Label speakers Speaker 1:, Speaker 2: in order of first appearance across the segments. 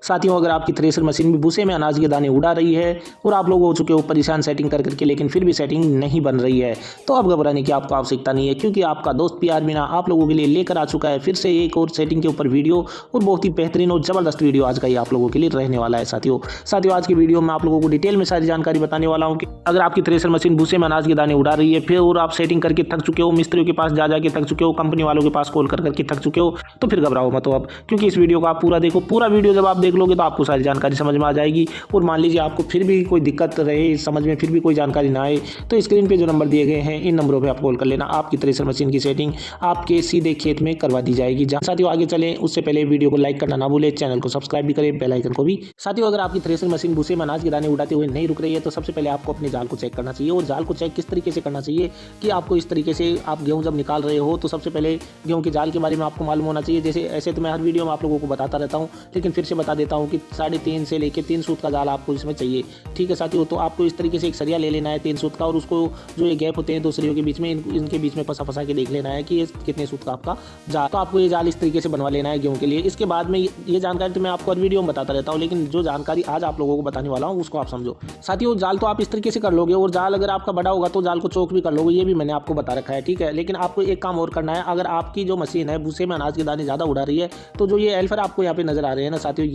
Speaker 1: साथियों, अगर आपकी थ्रेशर मशीन भी भूसे में अनाज के दाने उड़ा रही है और आप लोग हो चुके हो परेशान सेटिंग कर करके, लेकिन फिर भी सेटिंग नहीं बन रही है, तो अब घबराने की आपको आवश्यकता नहीं है, क्योंकि आपका दोस्त पीआर मीना आप लोगों के लिए लेकर आ चुका है फिर से एक और सेटिंग के ऊपर वीडियो, और बहुत ही बेहतरीन और जबरदस्त वीडियो आज का ही आप लोगों के लिए रहने वाला है। साथियों आज की वीडियो में आप लोगों को डिटेल में सारी जानकारी बताने वाला हूँ कि अगर आपकी थ्रेशर मशीन भूसे में अनाज के दाने उड़ा रही है, फिर और आप सेटिंग करके थक चुके हो, मिस्त्रियों के पास जा जाके थक चुके हो, कंपनी वालों के पास कॉल कर करके थक चुके हो, तो फिर घबराओ मत अब, क्योंकि इस वीडियो को आप पूरा देखो। पूरा वीडियो जब आप देख लोगे तो आपको सारी जानकारी समझ में आ जाएगी। और मान लीजिए आपको फिर भी कोई दिक्कत रहे समझ में, फिर भी कोई जानकारी ना आए, तो स्क्रीन पे जो नंबर दिए गए हैं इन नंबरों पे आप कॉल कर लेना। आपकी थ्रेशर मशीन की सेटिंग आपके सीधे खेत में करवा दी जाएगी। साथियों आगे चलें उससे पहले वीडियो को लाइक करना ना भूलें, चैनल को सब्सक्राइब भी करें, बेल आइकन को भी। साथियों अगर आपकी थ्रेशर मशीन भूसे में अनाज के दाने उड़ाते हुए नहीं रुक रही है, तो सबसे पहले आपको अपने जाल को चेक करना चाहिए। और जाल को चेक किस तरीके से करना चाहिए कि आपको इस तरीके से, आप गेहूं जब निकाल रहे हो तो सबसे पहले गेहूं के जाल के बारे में आपको मालूम होना चाहिए। जैसे ऐसे तो मैं हर वीडियो में आप लोगों को बताता रहता हूं, लेकिन फिर से बता देता हूं कि 3.5 से लेकर 3 सूत का जाल आपको इसमें चाहिए। ठीक है साथियों, तो आपको इस तरीके से एक सरिया ले लेना है 3 सूत का, और उसको जो ये गैप होते हैं दो सरियों के बीच में, इनके बीच में फंसा के देख लेना है कि ये कितने सूत का आपका जाल। तो आपको ये जाल इस तरीके से बनवा लेना है गेहूं के लिए। इसके बाद में ये जानकारी तो मैं आपको हर वीडियो में बताता रहता हूँ, लेकिन जो जानकारी आज आप लोगों को बताने वाला हूँ उसको आप समझो। साथियों जाल तो आप इस तरीके से कर लोगे, और जाल अगर आपका बड़ा होगा तो जाल को चौक भी कर लोगे, ये भी मैंने आपको बता रखा है। ठीक है, लेकिन आपको एक काम और करना है। अगर आपकी जो मशीन है भूसे में अनाज के दाने ज़्यादा उड़ा रही है, तो जो ये एल्फर आपको यहाँ पे नजर आ रहे हैं ना साथियों,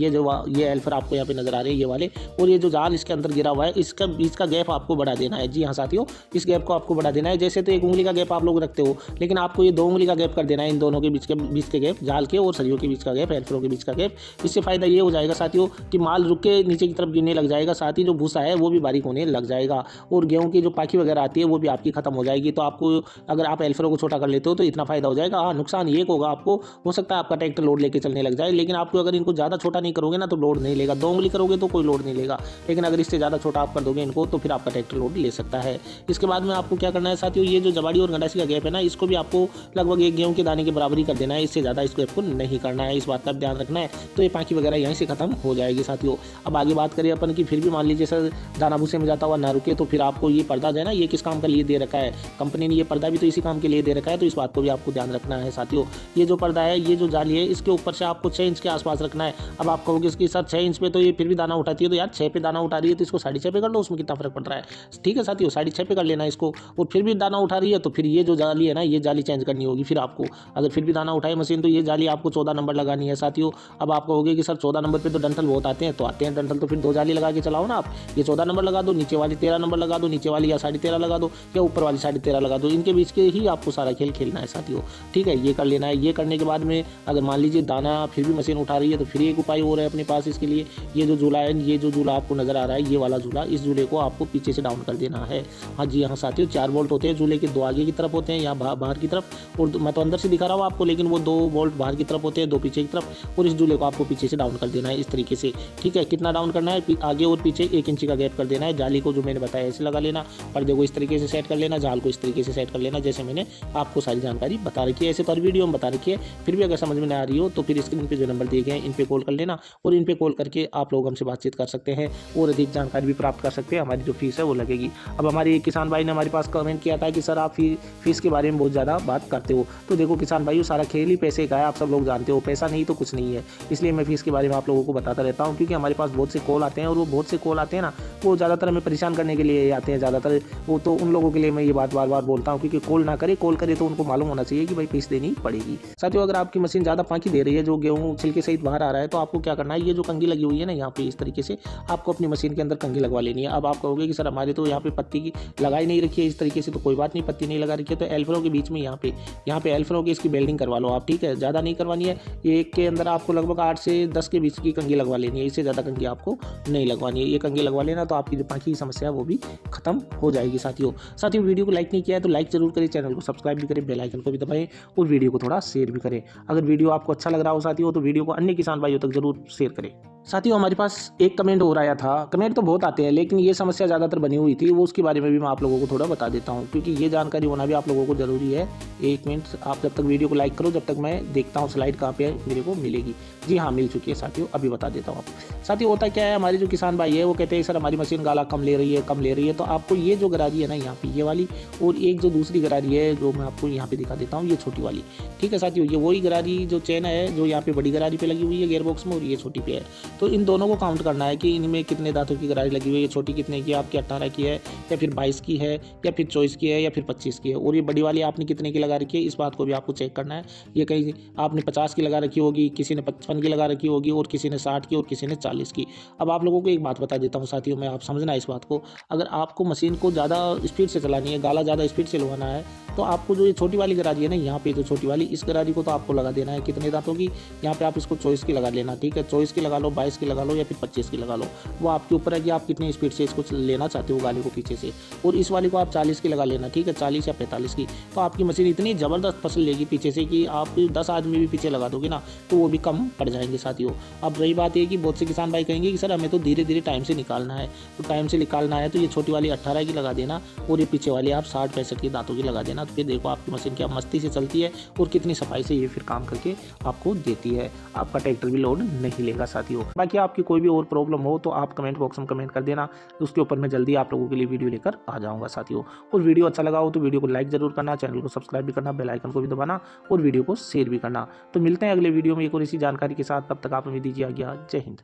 Speaker 1: ये एल्फर आपको यहाँ पे नजर आ रहे हैं ये वाले, और ये जो जाल इसके अंदर गिरा हुआ है, इसका बीच का गैप आपको बढ़ा देना है। जी हाँ साथियों, इस गैप को आपको बढ़ा देना है। जैसे तो 1 उंगली का गैप आप लोग रखते हो, लेकिन आपको ये 2 उंगली का गैप कर देना है। इन दोनों के बीच के गैप, जाल के और सरियों के बीच का गैप, एल्फरों के बीच का गैप। इससे फायदा ये हो जाएगा साथियों कि माल रुक के नीचे की तरफ गिरने लग जाएगा, साथ ही जो भूसा है वो भी बारीक होने लग जाएगा, और गेहूं की जो पाखी वगैरह आती है वो भी आपकी खत्म हो जाएगी। तो आपको अगर आप एल्फरों को छोटा कर लेते हो तो इतना फायदा हो जाएगा। हाँ, नुकसान ये होगा आपको, हो सकता है आपका ट्रैक्टर लोड लेके चलने लग जाए, लेकिन आपको अगर इनको ज़्यादा छोटा नहीं करोगे ना तो लोड नहीं लेगा। 2 उंगली करोगे तो कोई लोड नहीं लेगा, लेकिन अगर इससे ज़्यादा छोटा आप कर दोगे इनको तो फिर आपका ट्रैक्टर लोड ले सकता है। इसके बाद में आपको क्या करना है साथियों, ये जो जवाड़ी और गंडासी का गैप है ना, इसको भी आपको लगभग 1 गेहूं के दाने के बराबर ही कर देना है। इससे ज़्यादा इस गैप को नहीं करना है, इस बात का ध्यान रखना है। तो ये पाखी वगैरह यहीं से खत्म हो जाएगी साथियों। अब आगे बात करें अपन की, फिर भी मान लीजिए सर दाना भूसे में जाता हुआ ना रुके, तो फिर आपको ये पर्दा जो है ना, ये किस काम के लिए दे रखा है कंपनी ने, ये पर्दा भी तो इसी काम के लिए दे रखा है, तो इस बात को भी आपको ध्यान रखना है साथियों। ये जो पर्दा है, ये जो जाली है, इसके ऊपर से आपको 6 इंच के आसपास रखना है। अब आप कहोगे इसकी सर 6 इंच पे तो ये फिर भी दाना उठाती है, तो यार 6 पे दाना उठा रही है तो इसको 6.5 पे कर लो, उसमें कितना फर्क पड़ रहा है। ठीक है साथियों, 6.5 पे कर लेना इसको, और फिर भी दाना उठा रही है तो फिर ये जो जाली है ना, ये जाली चेंज करनी होगी फिर आपको। अगर फिर भी दाना उठाए मशीन तो ये जाली आपको 14 नंबर लगानी है साथियों। अब आप कहोगे कि सर 14 नंबर पे तो डंठल बहुत आते हैं, तो आते हैं डंठल, तो फिर 2 जाली लगा के चलाओ ना आप। ये 14 नंबर लगा दो, नीचे वाली 13 नंबर लगा दो, नीचे वाली या 13.5 लगा दो, या ऊपर वाली 13.5 लगा दो। इनके बीच के ही आपको सारा खेल खेलना है साथियों। ठीक है, ये कर लेना है। ये करने के बाद में अगर मान लीजिए दाना फिर भी मशीन उठा रही है, तो फिर एक उपाय और है अपने पास इसके लिए। ये जो झूला है, ये जो झूला आपको नजर आ रहा है, ये वाला झूला, इस झूले को आपको पीछे से डाउन कर देना है। हाँ जी हाँ साथियों, 4 बोल्ट होते हैं झूले के, 2 आगे की तरफ होते हैं, यहाँ बाहर की तरफ, और मैं तो अंदर से दिखा रहा हूँ आपको, लेकिन वो 2 बोल्ट बाहर की तरफ होते हैं, 2 पीछे की तरफ, और इस झूले को आपको पीछे से डाउन कर देना है इस तरीके से। ठीक है, कितना डाउन करना है, आगे और पीछे 1 इंच का गैप कर देना है। जाली को जो मैंने बताया ऐसे लगा लेना, पर्दे को इस तरीके से सेट कर लेना, जाल को इस तरीके से सेट कर लेना, जैसे मैंने आपको सारी जानकारी बता रखी है। ऐसे तो हर वीडियो में बता रखी है, फिर भी अगर समझ में ना आ रही हो तो फिर स्क्रीन पे जो नंबर दिए गए हैं इन पे कॉल कर लेना, और इन पे कॉल करके आप लोग हमसे बातचीत कर सकते हैं और अधिक जानकारी भी प्राप्त कर सकते हैं। हमारी जो फीस है वो लगेगी। अब हमारे एक किसान भाई ने हमारे पास कमेंट किया था कि सर आप फीस के बारे में बहुत ज़्यादा बात करते हो। तो देखो किसान भाई, सारा खेल ही पैसे का है, आप सब लोग जानते हो, पैसा नहीं तो कुछ नहीं है। इसलिए मैं फीस के बारे में आप लोगों को बताता रहता हूँ, क्योंकि हमारे पास बहुत से कॉल आते हैं, और वो बहुत से कॉल आते हैं ना, वो ज़्यादातर हमें परेशान करने के लिए आते हैं ज़्यादातर। वो तो उन लोगों के लिए मैं ये बात बार बार बोलता हूँ, क्योंकि कॉल ना करे, कॉल करे तो उनको मालूम होना चाहिए कि भाई फीस देनी पड़ेगी। साथियों अगर आपकी मशीन ज़्यादा पाखी दे रही है, जो गेहूँ छिलके सहित बाहर आ रहा है, तो आपको क्या करना है, ये जो कंघी लगी हुई है ना यहाँ पे, इस तरीके से आपको अपनी मशीन के अंदर कंघी लगवा लेनी है। अब आप कहोगे कि सर हमारे तो यहाँ पे पत्ती की लगाई नहीं रखी है इस तरीके से, तो कोई बात नहीं, पत्ती नहीं लगा रखी है तो एल्फरों के बीच में यहाँ पे एल्फरों की इसकी बेल्डिंग करवा लो आप। ठीक है, ज़्यादा नहीं करवानी है, एक के अंदर आपको लगभग 8 से 10 के बीच की कंघी लगवा लेनी है, इससे ज़्यादा कंघी आपको नहीं लगवानी है। ये कंघी लगवा लेना तो आपकी जो पाखी की समस्या है वो भी खत्म हो जाएगी साथियों। वीडियो को लाइक नहीं किया है तो लाइक जरूर करें, चैनल को सब्सक्राइब भी करें, बेल आइकन को भी दबाएं, और वीडियो को थोड़ा शेयर भी करें। अगर वीडियो आपको अच्छा लग रहा हो साथियों तो वीडियो को अन्य किसान भाइयों तक जरूर शेयर करें। साथियों हमारे पास एक कमेंट और आया था, कमेंट तो बहुत आते हैं लेकिन ये समस्या ज़्यादातर बनी हुई थी, वो उसके बारे में भी मैं आप लोगों को थोड़ा बता देता हूँ, क्योंकि ये जानकारी होना भी आप लोगों को ज़रूरी है। 1 मिनट आप जब तक वीडियो को लाइक करो, जब तक मैं देखता हूँ स्लाइड कहाँ पे मेरे को मिलेगी। जी हाँ, मिल चुकी है साथियों, अभी बता देता हूँ आपको। साथियों होता क्या है, हमारे जो किसान भाई है वो कहते हैं सर हमारी मशीन गाला कम ले रही है, तो आपको ये जो गरारी है ना यहाँ पे, ये वाली, और एक जो दूसरी गरारी है जो मैं आपको यहाँ पे दिखा देता हूँ, ये छोटी वाली। ठीक है साथियों, ये वही गरारी जो चेन है जो यहाँ पे बड़ी गरारी पे लगी हुई है गियर बॉक्स में, और ये छोटी पे है। तो इन दोनों को काउंट करना है कि इनमें कितने दांतों की गरारी लगी हुई है, छोटी कितने की है आपकी, 18 की है या फिर 22 की है या फिर 24 की है या फिर 25 की है, और ये बड़ी वाली आपने कितने की लगा रखी है, इस बात को भी आपको चेक करना है। ये कहीं आपने 50 की लगा रखी होगी, किसी ने 55 की लगा रखी होगी और किसी ने 60 की और किसी ने 40 की। अब आप लोगों को एक बात बता देता हूँ साथियों, मैं आप समझना इस बात को, अगर आपको मशीन को ज़्यादा स्पीड से चलानी है, गाला ज़्यादा स्पीड से लगवाना है, तो आपको जो ये छोटी वाली गरारी है ना, यहाँ पे जो छोटी वाली, इस गरारी को तो आपको लगा देना है कितने दांतों की, यहाँ पे आप इसको 24 की लगा लेना, ठीक है। 24 की लगा लो, 22 की लगा लो या फिर 25 की लगा लो, वो आपके ऊपर है कि आप कितनी स्पीड से इसको लेना चाहते हो गाली को पीछे से। और इस वाली को आप 40 की लगा लेना, ठीक है, 40 या 45 की। तो आपकी मशीन इतनी ज़बरदस्त फसल लेगी पीछे से कि आप 10 आदमी भी पीछे लगा दोगे ना तो वो भी कम पड़ जाएंगे साथियों। अब रही बात ये कि बहुत से किसान भाई कहेंगे कि सर हमें तो धीरे धीरे टाइम से निकालना है, तो टाइम से निकालना है तो ये छोटी वाली 18 की लगा देना और ये पीछे वाली आप 60-65 की दांतों की लगा देना। तो फिर देखो आपकी मशीन क्या मस्ती से चलती है और कितनी सफाई से ये फिर काम करके आपको देती है। आपका ट्रैक्टर भी लोड नहीं लेगा साथियों। बाकी आपकी कोई भी और प्रॉब्लम हो तो आप कमेंट बॉक्स में कमेंट कर देना, उसके ऊपर मैं जल्दी आप लोगों के लिए वीडियो लेकर आ जाऊँगा साथियों। और वीडियो अच्छा लगा हो तो वीडियो को लाइक जरूर करना, चैनल को सब्सक्राइब भी करना, बेल आइकन को भी दबाना और वीडियो को शेयर भी करना। तो मिलते हैं अगले वीडियो में एक और इसी जानकारी के साथ, तब तक आप हमें दीजिए आज्ञा। जय हिंद।